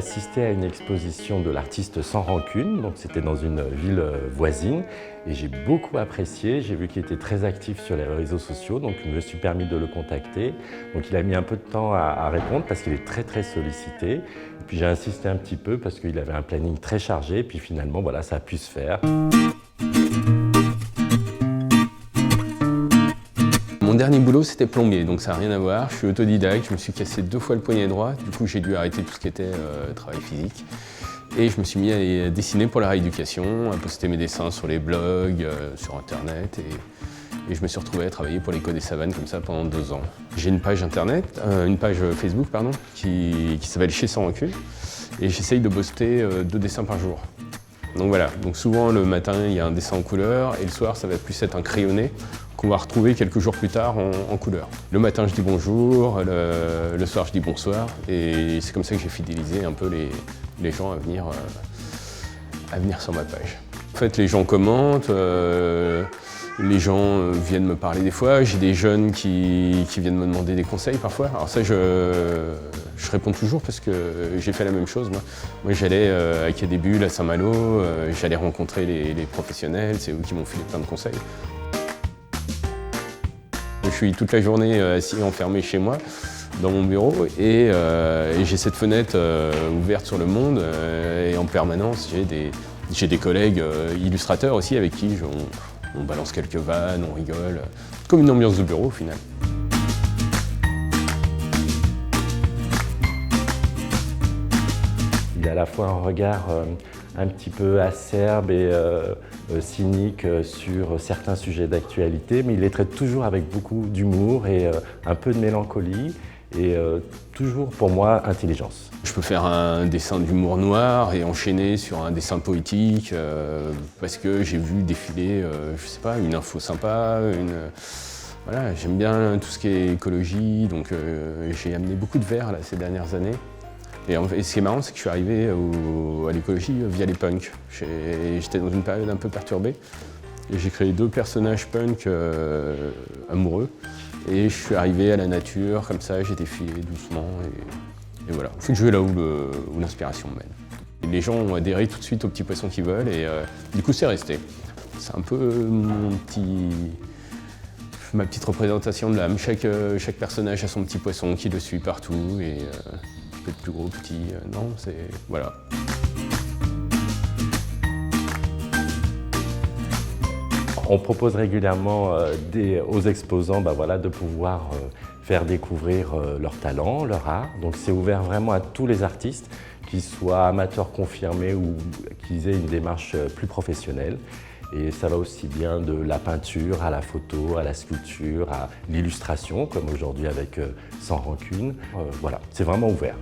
assisté à une exposition de l'artiste Sans Rancune, donc c'était dans une ville voisine, et j'ai beaucoup apprécié. J'ai vu qu'il était très actif sur les réseaux sociaux, donc je me suis permis de le contacter. Donc il a mis un peu de temps à répondre parce qu'il est très sollicité. Et puis j'ai insisté un petit peu parce qu'il avait un planning très chargé, et puis finalement voilà, ça a pu se faire. Mon dernier boulot, c'était plombier, donc ça n'a rien à voir. Je suis autodidacte, je me suis cassé 2 fois le poignet droit. Du coup, j'ai dû arrêter tout ce qui était travail physique. Et je me suis mis à dessiner pour la rééducation, à poster mes dessins sur les blogs, sur Internet. Et je me suis retrouvé à travailler pour l'Écho des Savanes comme ça pendant 2 ans. J'ai une page Internet, une page Facebook, pardon, qui s'appelle Chez Sans Rancune. Et j'essaye de poster 2 dessins par jour. Donc voilà, donc souvent le matin, il y a un dessin en couleur et le soir, ça va plus être un crayonné qu'on va retrouver quelques jours plus tard en couleur. Le matin, je dis bonjour, le soir, je dis bonsoir, et c'est comme ça que j'ai fidélisé un peu les gens à venir sur ma page. En fait, les gens commentent, les gens viennent me parler des fois, j'ai des jeunes qui viennent me demander des conseils parfois. Alors ça, je réponds toujours parce que j'ai fait la même chose. Moi j'allais à Quai des Bulles, à Saint-Malo, j'allais rencontrer les professionnels, c'est eux qui m'ont filé plein de conseils. Je suis toute la journée assis enfermé chez moi, dans mon bureau, et j'ai cette fenêtre ouverte sur le monde, et en permanence j'ai des collègues illustrateurs aussi avec qui on balance quelques vannes, on rigole, comme une ambiance de bureau au final. Il a à la fois un regard un petit peu acerbe et cynique sur certains sujets d'actualité, mais il les traite toujours avec beaucoup d'humour et un peu de mélancolie, et toujours pour moi intelligence. Je peux faire un dessin d'humour noir et enchaîner sur un dessin poétique parce que j'ai vu défiler, je sais pas, une info sympa, voilà, j'aime bien tout ce qui est écologie, donc j'ai amené beaucoup de verre là, ces dernières années. Et ce qui est marrant, c'est que je suis arrivé à l'écologie via les punks. J'étais dans une période un peu perturbée et j'ai créé 2 personnages punk amoureux. Et je suis arrivé à la nature, comme ça, j'ai défilé doucement et voilà. Il faut jouer là où l'inspiration me mène. Et les gens ont adhéré tout de suite aux petits poissons qu'ils veulent et du coup c'est resté. C'est un peu ma petite représentation de l'âme. Chaque personnage a son petit poisson qui le suit partout et peut être plus gros, petit, non, c'est... voilà. On propose régulièrement aux exposants de pouvoir faire découvrir leur talent, leur art. Donc c'est ouvert vraiment à tous les artistes, qu'ils soient amateurs confirmés ou qu'ils aient une démarche plus professionnelle. Et ça va aussi bien de la peinture à la photo, à la sculpture, à l'illustration, comme aujourd'hui avec Sans Rancune. Voilà, c'est vraiment ouvert.